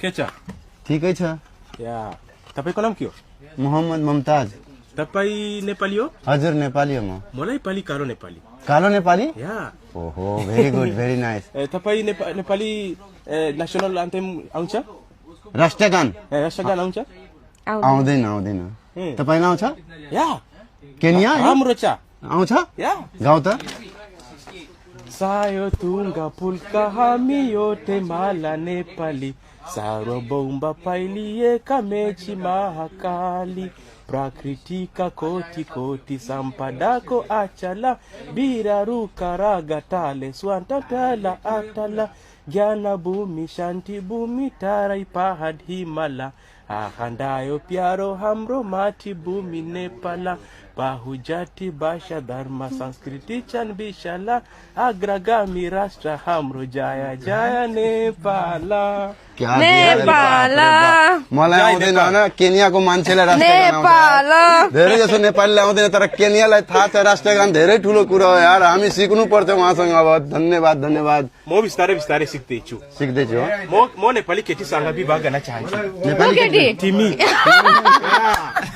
के छ ठिकै छ या तपाईको नाम के हो मोहम्मद मुमताज तपाई नेपाली हो हजुर नेपाली हो म मलाई पाली कालो नेपाली कालो नेपाली या ओहो भेरी गुड भेरी नाइस तपाई नेपाली नेशनल एन्थेम आउँछ राष्ट्रगान राष्ट्रगान आउँछ आउँदैन आउँदैन तपाईलाई आउँछ या केन्या राम्रो छ आउँछ या गाउँ त सायो तुङ्गा पुल्का हामी योटे माला नेपाली सार्वभौम पाइलिएका मेची महाकाली प्रकृतिका कोटि कोटि सम्पदाको आचला बिरारुका रागटाले स्वान्त प्याला आटला ज्ञान भूमि शान्ति भूमि तारै पहाड हिमाला आखण्डायो प्यारो हाम्रो माथि भूमि नेपाला बाहु जाति भाषा धर्म संस्कृति छन् विशाला अग्रगामी राष्ट्र हाम्रो जय जय नेपाला मलाई आउँदैन होइन केन्याको मान्छेलाई राष्ट्रगान आउँछ धेरै जसो नेपालीलाई आउँदैन तर केन्यालाई थाहा छ राष्ट्रगान धेरै ठुलो कुरा हो यार हामी सिक्नु पर्छ उहाँसँग अब धन्यवाद धन्यवाद म बिस्तारै बिस्तारै सिक्दैछु सिक्दैछु म नेपाली केटीसँग विवाह गर्न चाहन्छु नेपाली तिमी